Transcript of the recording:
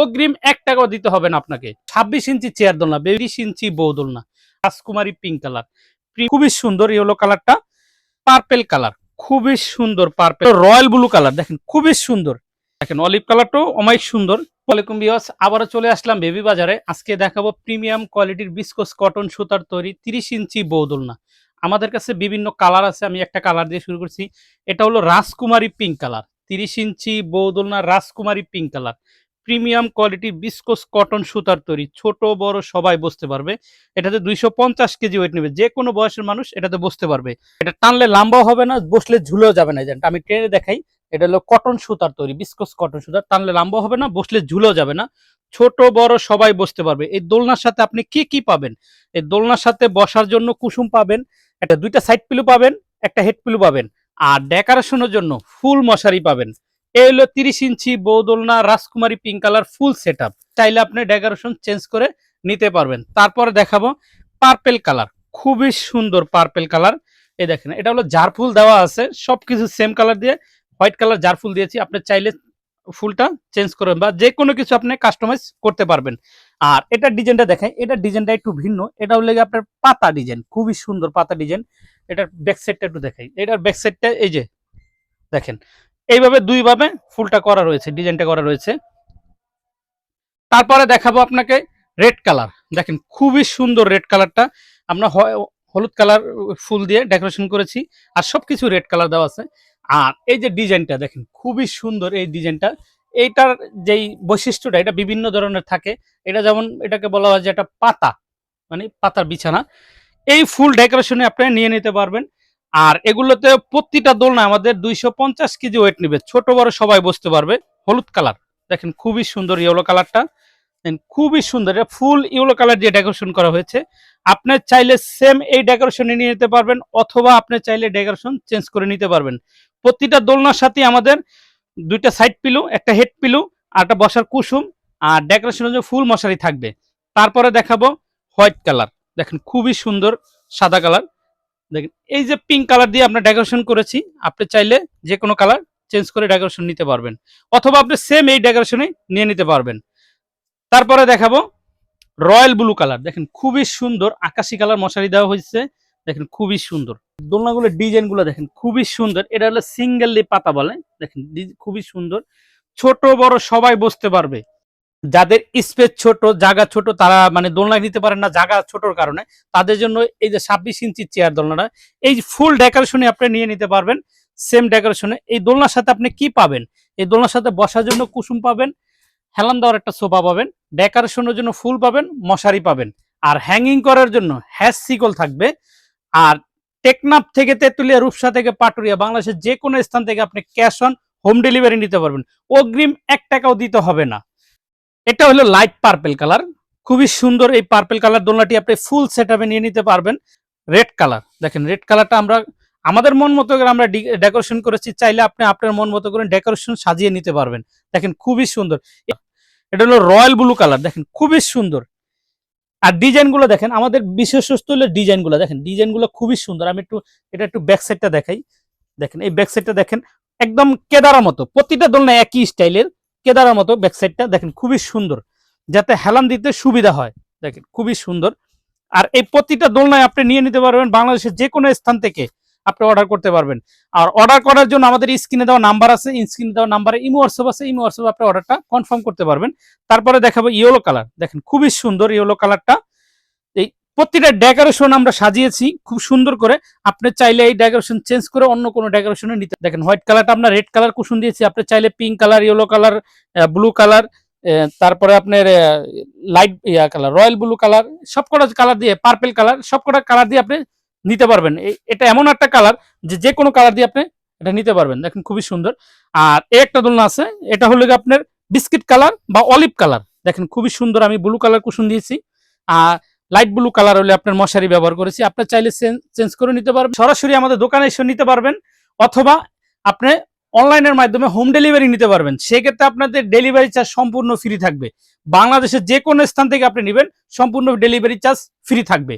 অগ্রিম ১ টাকাও দিতে হবে না আপনাকে। ২৬ ইঞ্চি চেয়ার দোলনা, ২০ ইঞ্চি বউ দোলনা, রাজকুমারী পিঙ্ক কালার, খুবই সুন্দর ইয়েলো কালারটা, পার্পেল কালার, খুবই সুন্দর পার্পেল, রয়্যাল ব্লু কালার দেখেন খুবই সুন্দর, দেখেন অলিভ কালারটাও অনেক সুন্দর। ওয়ালাইকুম ভিউয়ার্স, আবারও চলে আসলাম বেবি বাজারে। আজকে দেখাবো প্রিমিয়াম কোয়ালিটির বিস্কোস কটন সুতার তৈরি 30 ইঞ্চি বউ দোলনা। আমাদের কাছে বিভিন্ন কালার আছে, আমি একটা কালার দিয়ে শুরু করছি। এটা হলো রাজকুমারী পিঙ্ক কালার, 30 ইঞ্চি বউ দোলনা, রাজকুমারী pink colour, premium quality viscose cotton সুতার তৈরি, ছোট বড় সবাই বসতে পারবে। এটাতে 250 কেজি ওয়েট নেবে, যে কোনো বয়সের মানুষ এটাতে বসতে পারবে। এটা টানলে লম্বাও হবে না, বসলে ঝুলেও যাবে না। যেটা আমি টেনে দেখাই, এটা হলো কটন সুতার তৈরি, বিস্কোস কটন সুতার, টানলে লম্বা হবে না, বসলে ঝুলেও যাবে না, ছোট বড় সবাই বসতে পারবে। এই দোলনার সাথে আপনি কি কি পাবেন? এই দোলনার সাথে বসার জন্য কুসুম পাবেন, একটা দুইটা সাইড পিলু পাবেন, একটা হেড পিলু পাবেন, আর ডেকোরেশনের জন্য ফুল মশারি পাবেন। এই হলো 30 ইঞ্চি বউ দোলনা, রাজকুমারী pink colour, full set up. চাইলে আপনি ডেকোরেশন চেঞ্জ করে নিতে পারবেন। তারপরে দেখাবো পার্পেল কালার, খুবই সুন্দর পার্পেল কালার। এই দেখেন, এটা হলো জারফুল দেওয়া আছে, সবকিছু সেম কালার দিয়ে, হোয়াইট কালার জারফুল দিয়েছি। আপনি চাইলে ফুলটা চেঞ্জ করবেন বা যে কোনো কিছু আপনি কাস্টমাইজ করতে পারবেন। আর এটা ডিজাইনটা দেখাই, এটা ডিজাইনটা একটু ভিন্ন। এটা হলো আপনার পাতা ডিজাইন, খুবই সুন্দর পাতা ডিজাইন। এটার ব্যাক সাইডটা একটু দেখাই, এটার ব্যাক সাইডটা এই যে দেখেন, এইভাবে দুইভাবে ফুলটা করা রয়েছে, ডিজাইনটা করা রয়েছে। তারপরে দেখাবো আপনাকে রেড কালার, দেখেন খুবই সুন্দর রেড কালারটা। আমরা হলুদ কালার ফুল দিয়ে ডেকোরেশন করেছি, আর সবকিছু রেড কালার দেওয়া আছে। আর এই যে ডিজাইনটা দেখেন খুবই সুন্দর এই ডিজাইনটা। এইটার যেই বৈশিষ্ট্যটা, এটা বিভিন্ন ধরনের থাকে। এটা যেমন এটাকে বলা হয় যে একটা পাতা, মানে পাতার বিছানা। এই ফুল ডেকোরেশনে আপনি নিয়ে নিতে পারবেন। আর এগুলোতে প্রতিটা দোলনা আমাদের 250 কেজি ওয়েট নেবে, ছোট বড় সবাই বসতে পারবে। হলুদ কালার দেখেন খুবই সুন্দর, ইয়েলো কালারটা খুবই সুন্দর, এটা ফুল ইয়েলো কালার দিয়ে ডেকোরেশন করা হয়েছে। আপনি চাইলে সেম এই ডেকোরেশনে নিয়ে নিতে পারবেন, অথবা আপনি চাইলে ডেকোরেশন চেঞ্জ করে নিতে পারবেন। প্রতিটা দোলনার সাথে আমাদের দুইটা সাইড পিলু, একটা হেড পিলু, আর একটা বসার কুসুম, আর ডেকোরেশনের জন্য ফুল মশারি থাকবে। তারপরে দেখাবো হোয়াইট কালার, দেখেন খুবই সুন্দর সাদা কালার। দেখেন এই যে পিঙ্ক কালার দিয়ে আমরা ডেকোরেশন করেছি, আপনি চাইলে যে কোনো কালার চেঞ্জ করে ডেকোরেশন নিতে পারবেন, অথবা আপনি সেম এই ডেকোরেশনে নিয়ে নিতে পারবেন। তারপরে দেখাবো রয়্যাল ব্লু কালার, দেখেন খুবই সুন্দর আকাশি কালার মশারি দেওয়া হয়েছে, দেখেন খুবই সুন্দর। দোলনাগুলোর ডিজাইনগুলো দেখেন খুবই সুন্দর। এটা হলো সিঙ্গেললি পাতা বলে, দেখেন খুবই সুন্দর, ছোট বড় সবাই বসতে পারবে। যাদের স্পেস ছোট, জায়গা ছোট, তারা মানে দোলনা নিতে পারেন না জায়গা ছোটর কারণে, তাদের জন্য এই যে 26 ইঞ্চি চেয়ার দোলনাটা, এই ফুল ডেকোরেশনে আপনি নিয়ে নিতে পারবেন। সেম ডেকোরেশনে এই দোলনার সাথে আপনি কি পাবেন? এই দোলনার সাথে বসার জন্য কুসুম পাবেন, হেলান দেওয়ার একটা সোফা পাবেন, ডেকোরেশনের জন্য ফুল পাবেন, মশারি পাবেন, আর হ্যাঙ্গিং করার জন্য হ্যাশ সিকল থাকবে। আর টেকনাফ থেকে তেতুলিয়া, রূপসা থেকে পাটুরিয়া, বাংলাদেশের যে কোনো স্থান থেকে আপনি ক্যাশ অন হোম ডেলিভারি নিতে পারবেন, অগ্রিম 1 টাকাও দিতে হবে না। এটা হলো লাইট পার্পেল কালার, খুবই সুন্দর এই পার্পেল কালার দোলনাটি আপনি ফুল সেটআপে নিয়ে নিতে পারবেন। রেড কালার, দেখেন রেড কালারটা আমরা আমাদের মন মতো করে আমরা ডেকোরেশন করেছি, চাইলে আপনি আপনার মন মতো করে ডেকোরেশন সাজিয়ে নিতে পারবেন। দেখেন খুবই সুন্দর। এটা হলো রয়্যাল ব্লু কালার, দেখেন খুবই সুন্দর। আর ডিজাইনগুলো দেখেন, আমাদের বিশেষত্ব হলো ডিজাইনগুলো, দেখেন ডিজাইনগুলো খুবই সুন্দর। আমি একটু ব্যাক সাইডটা দেখাই, দেখেন এই ব্যাক সাইডটা দেখেন একদম কেদারা মতো, প্রতিটা দোলনা একই স্টাইলের কেদারার মতো ব্যাক সাইডটা দেখেন খুবই সুন্দর, যাতে হেলান দিতে সুবিধা হয়। দেখেন খুবই সুন্দর। আর এই প্রতিটা দোলনায় আপনি নিয়ে নিতে পারবেন, বাংলাদেশের যে কোনো স্থান থেকে আপনি অর্ডার করতে পারবেন। আর অর্ডার করার জন্য আমাদের স্ক্রিনে দেওয়া নাম্বার আছে, স্ক্রিনে দেওয়া নাম্বারে ইমো হোয়াটসঅ্যাপ আছে, ইমো হোয়াটসঅ্যাপে আপনি অর্ডারটা কনফার্ম করতে পারবেন। তারপরে দেখাবো ইয়েলো কালার, দেখেন খুবই সুন্দর ইয়েলো কালারটা। এই প্রতিটা ডেকোরেশন আমরা সাজিয়েছি খুব সুন্দর করে, আপনি চাইলে এই ডেকোরেশন চেঞ্জ করে অন্য কোনো ডেকোরেশনে নিতে। দেখেন হোয়াইট কালারটা আমরা রেড কালার কুশন দিয়েছি, আপনি চাইলে pink colour, yellow colour, blue colour, তারপরে আপনার light colour, royal blue colour, সবকটা কালার দিয়ে, পার্পেল কালার, সবকটা কালার দিয়ে আপনি নিতে পারবেন। এটা এমন একটা কালার যে কোনো কালার দিয়ে আপনি এটা নিতে পারবেন। দেখেন খুবই সুন্দর। আর একটা দোলনা আছে, এটা হলো আপনার বিস্কিট কালার বা অলিভ কালার, দেখেন খুবই সুন্দর। আমি ব্লু কালার কুশন দিয়েছি, আর লাইট ব্লু কালার হলে আপনার মশারি ব্যবহার করেছি। আপনি চাইলে চেঞ্জ করে নিতে পারবেন, সরাসরি আমাদের দোকানে এসে নিতে পারবেন, অথবা আপনি অনলাইনের মাধ্যমে হোম ডেলিভারি নিতে পারবেন। সেক্ষেত্রে আপনাদের ডেলিভারি চার্জ সম্পূর্ণ ফ্রি থাকবে। বাংলাদেশের যে কোনো স্থান থেকে আপনি নেবেন, সম্পূর্ণ ডেলিভারি চার্জ ফ্রি থাকবে।